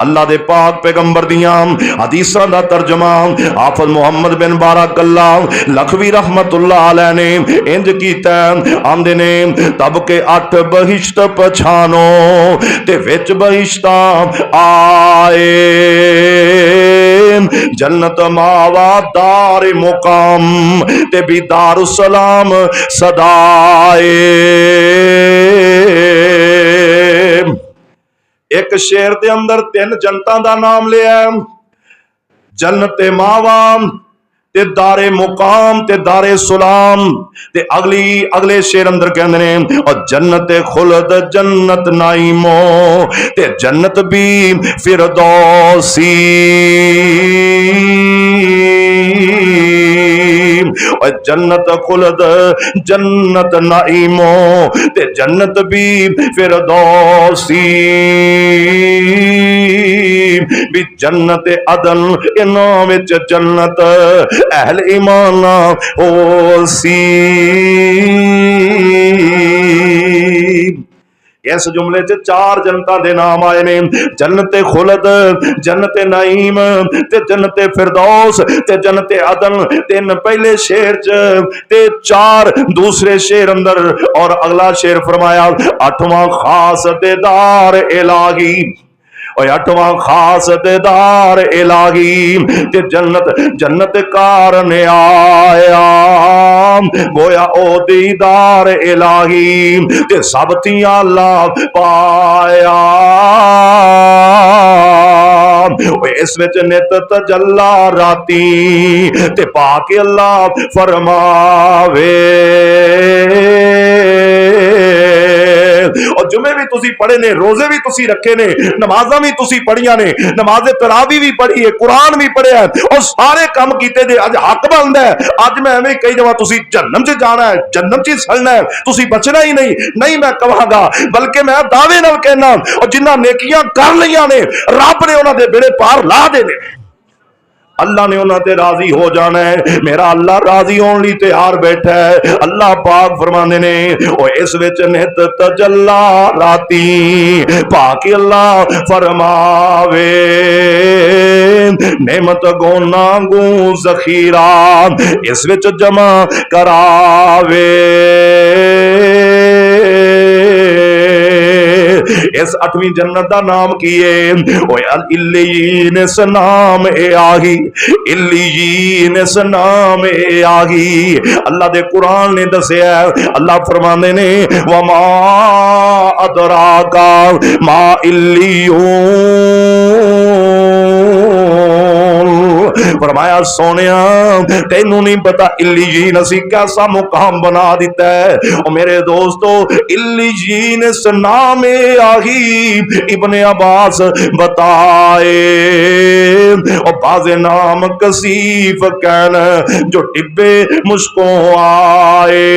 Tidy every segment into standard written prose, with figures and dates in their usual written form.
अल्लाह दे पाक पैगंबर दियां हदीसां दा तर्जमा हाफिज मुहम्मद बिन बारकल्ला लखवी रहमतुल्लाह अलैह ने इंज कीता। आंदे ने तब के 8 बहिश्त पछानो ते विच बहिश्ता आए, जन्नत मावा दार मुकाम ते भी दारुसलाम सदाए। एक शेर दे अंदर 3 जनता दा नाम लिया, जन्नत मावा ते दारे मुकाम ते दारे सुलाम। ते अगले शेर अंदर कहते ने और जन्नत खुलद जन्नत नाइमो ते जन्नत भी फिरदौसी, और जन्नत खुलद जन्नत नाइमो ते जन्नत भी फिरदौसी, भी जन्नत अदन इन्हां विच जन्नत अहल ईमान होसी। इस जुमले च 4 जनता दे नाम आए ने, जन्नत खुलद, जन्नत नईम ते जन्नत फिरदौस ते जन्नत अदन। 3 पहले शेर च ते 4 दूसरे शेर अंदर, और अगला शेर फरमाया 8वां खास देदार इलाही, और 8वां खास देदार इलाही ते जन्नत जन्नत कारण आया, गोया ओ दीदार इलाही ते सब थियां अल्लाह पाया। इस विच नित तजल्ला राती ते पाके अल्लाह फरमावे। और जुमे भी तुसी पढ़े ने, रोजे भी तुसी रखे ने, नमाजा भी तुसी पढ़िया ने, नमाज तरावी भी पढ़ी है, कुरान भी पढ़िया है, और सारे काम कीते दे अज हक बनदा है। अज मैं एवें कही जावां तुसी जहन्नम च जाना है, जहन्नम च सड़ना है, तुसी बचना ही नहीं, नहीं मैं कहांगा, बल्कि मैं दावे नाल कहना और जिन्हां नेकियां कर लईआं ने रब ने उन्हां दे बेड़े पार ला देने, अल्लाह ने उन्हां ते राजी हो जाना है। मेरा अल्लाह राजी होने लई तैयार बैठा है। अल्लाह पाक फरमांदे ने ओ इस विच नित तजल्ला राती पाक अल्लाह फरमावे, नेमत गोना गू जखीरा इस विच जमा करावे। इस 8वीं जन्नत का नाम की है इल्लीन, इस नाम ए आही, इल्लीन इस नाम ए आही। अल्लाह दे कुरान ने दसिया, अल्लाह फरमाते ने वमा अदराका मा इल्लियून, फरमाया सोनिया तेनू नहीं पता इल्लीन असी कैसा मुकाम बना दिता है। और मेरे दोस्तों इल्लीन इस नाम आही इब्ने अब्बास बताए, और बाज़े नाम कसीफ कैन जो टिब्बे मुश्को आए,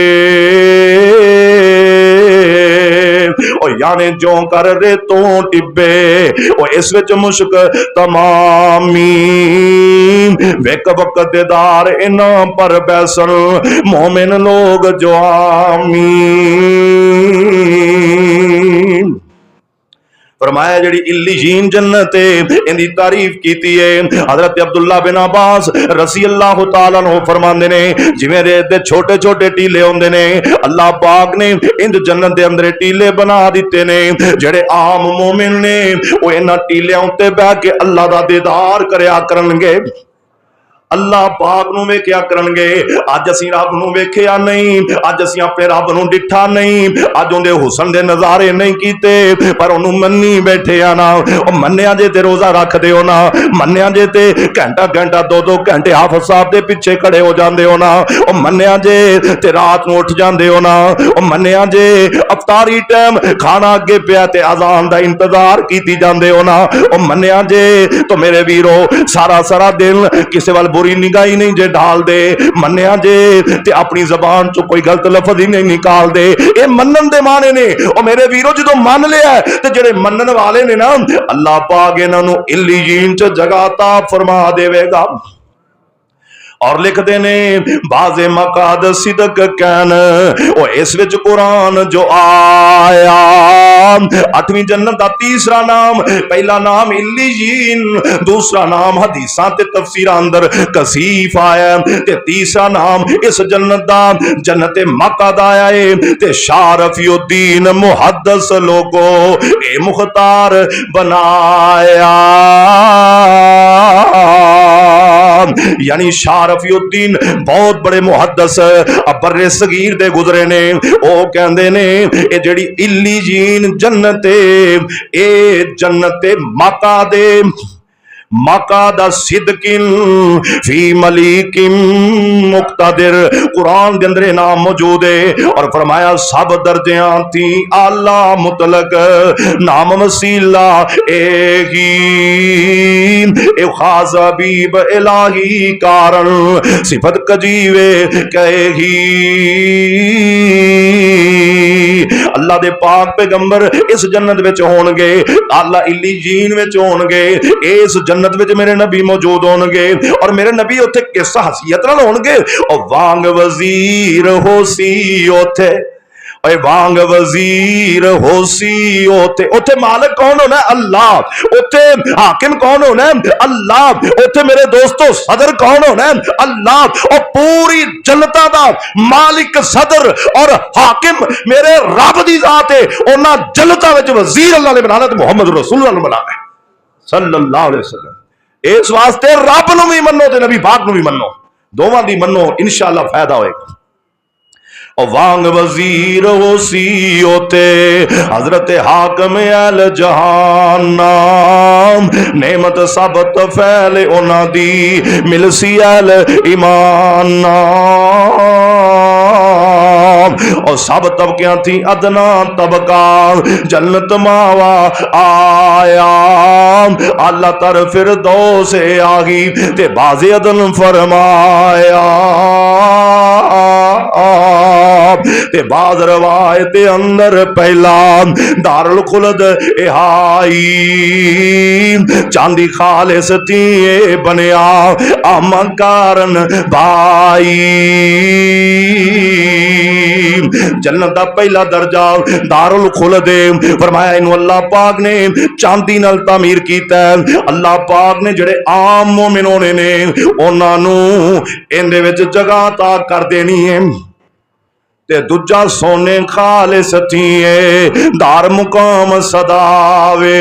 और यानी जो कर रे तो टिब्बे और इस विच मुश्क तमामी वेक वकतदार इनाम पर बैसन मोमिन लोग जो आमीन। फरमाया जिहड़ी इल्लीजीन जन्नत है इनकी तारीफ की है हजरत अब्दुल्ला बिन अब्बास रसी अल्लाह तआला अन्हु फरमांदे ने जिवें रेत दे छोटे छोटे टीले होंदे ने अल्लाह पाक ने इंज जन्नत दे अंदर टीले बना दिते ने जिहड़े आम मोमिन ने वो इन्हां टीलियां उत्ते बैठ के अल्लाह दा दीदार करया करनगे, अल्लाह पाक नूं वेख्या करनगे। अज असीं रब नूं वेख्या नहीं, अज असीं अपने रब नूं डिठा नहीं, अज उहदे हुसन दे नज़ारे नहीं कीते, पर उहनूं मन्नी बैठे आ ना। ओ मन्निया जे ते रोज़ा रखदे हो ना, मन्निया जे ते घंटा घंटा 2-2 घंटे हाफिज़ साहब दे पिछे खड़े हो जांदे हो ना, ओ मन्निया जे ते रात नूं उठ जांदे हो ना, ओ मन्निया जे अफतारी टाइम खाना अगे पिया ते अज़ान दा इंतजार कीती जांदे हो ना, ओ मन्निया जे तो मेरे वीरो सारा सारा दिन किसी वाल बुरी निगाही नहीं जे ढाल दे, मन्निया जे ते अपनी जबान चो कोई गलत लफ्ज ही नहीं निकाल दे। ये मनन दे माने ने। और मेरे वीरो जो मन लिया ते जेड़े मनन वाले ने ना अल्लाह पाक इन्हां नूं इल्लीयीन च जगह ता फरमा देवेगा। और लिखते ने बाजे मकाद सिदक कैन ओ इस विच कुरान जो आया 8वीं जन्नत का तीसरा नाम, पहला नाम इल्लीजीन, दूसरा नाम हदीसां ते तफसीरां अंदर कसीफ आया ते तीसरा नाम इस जन्नत दा जन्नत मक्का दा आया है ते शाह रफीउद्दीन मुहद्दिस लोगो ए मुख्तार बनाया। यानी शाह रफीउद्दीन बहुत बड़े मुहद्दिस बर्रे सगीर दे गुजरे ने। ओ कहंदे ने ए जेड़ी इल्लीजीन जन्नत ए जन्नत मक्का दे मकादा सिद्किन फी मलिकिन मुक्तदिर कुरान के अंदर नाम मौजूद है। और फरमाया सब दर्जियां थी आला मुतलक नाम वसीला एही ए खास हबीब इलाही कारण सिफत कजीवे कही। अल्लाह दे पाक पैगंबर इस जन्नत विच होणगे, आला इल्लीजीन विच होणगे, इस जन्नत विच मेरे नबी मौजूद होणगे और मेरे नबी उत्थे किस हसीयत नाल होणगे और वांग वजीर होसी उत्थे वांग वजीर होसी ओते ओते मालिक कौन होना है? अल्लाह। ओते हाकिम कौन होना है? अल्लाह। ओते मेरे दोस्तों सदर कौन होना है? अल्लाह। और पूरी जनता दा मालिक सदर और हाकिम मेरे रब दी जात है। उन्हां जनता विच वजीर अल्लाह ने बनाना ते मुहम्मद रसूलुल्लाह ने बनाना है सल्लल्लाहु अलैहि वसल्लम। इस वास्ते रब नूं भी मन्नो ते नबी पाक नूं भी मन्नो, दोवां दी मन्नो इंशाअल्लाह फायदा होएगा। और वांग वजीर होसी ओते हजरत हाकम अल जहान नाम नेमत सब तफैल उना दी मिलसी अल ईमान और सब तबकियां थी अदना तबका जन्नत मावा आया अल्लाह तर फिर दो से आगी ते बाज़े अदन फरमाया ते बाज रवायत अंदर पहला दारुल खुलद एहाई चांदी खालिस थी बनया आमा कारण भाई। जन्नत दा पहला दर्जा दारुल खुलद फरमाया इनू अल्लाह पाक ने चांदी नाल तामीर कीता है। अल्लाह पाक ने जेड़े आम मोमिन होने ने उन्हां नू इहदे विच जगह ता कर देनी है ते दूजा सोने खालिस थी दार मुकाम सदावे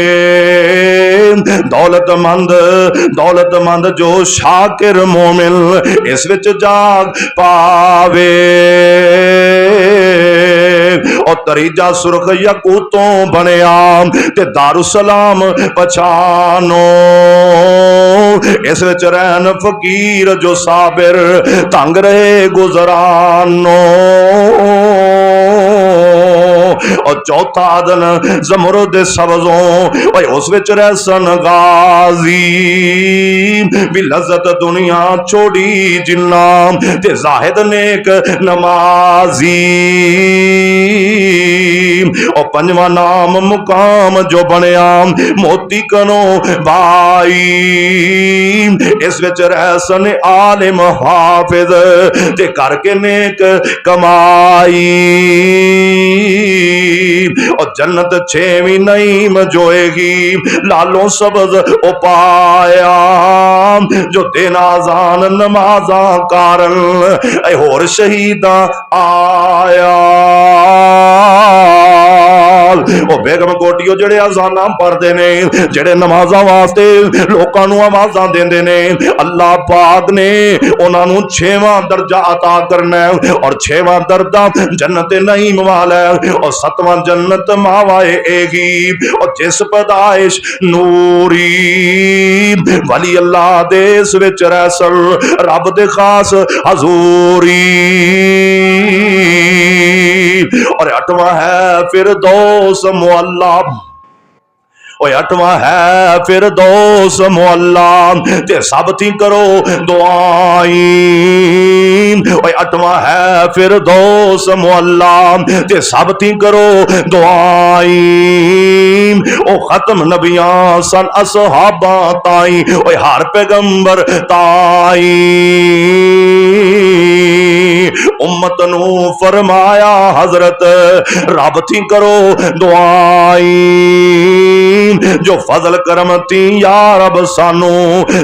दौलतमंद जो शाकिर मोमिन इस विच जाग पावे। और तरीजा सुरख यकूतों बनया ते दारुसलाम पछानो इस विच रहन फकीर जो साबिर तंग रहे गुजरानो। और चौथा दिन ज़मरुद सब्ज़ों भाई उस विच रहसन गाजी भी लज़्ज़त दुनिया छोड़ी जिन्ना ते जाहिद नेक नमाजी। और पंजवा नाम मुकाम जो बनया मोती कनो भाई इस विच रहसन आलिम हाफिज ते करके नेक कमाई। और जन्नत 6वीं नईम जोएगी लालों सब्ज उपाया जो दिन आजान नमाजा कारण होर शहीदा आया। ओ बेगम कोटियो जेड़े अजाना पढ़ते ने जेड़े नमाजा वास्ते लोकां नूं आवाज़ां देंदे ने अल्लाह पाक ने उन्हां नूं 6वां दर्जा अता करना है और 6वां दर्जा जन्नत नईम वाला है और 7वां जन्नत मावाए एगी। और जिस पैदाइश नूरी वली अल्लाह देस विच रसल रब दे खास हजूरी। और 8वां है फिर दोस मुअल्ला ओए 8वां है फिरदौस मुअल्ला ते सब थी करो दुआई। ओए 8वां है फिरदौस मुअल्ला ते सब थी करो दुआई। ओ खत्म नबियां सन असहाबा ताई, ओए हर पैगंबर ताई। उम्मत नू फरमाया हजरत रब थी करो दुआई, जो फजल करम थी या रब सानू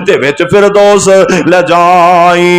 ते विच फिरदौस ले जाई।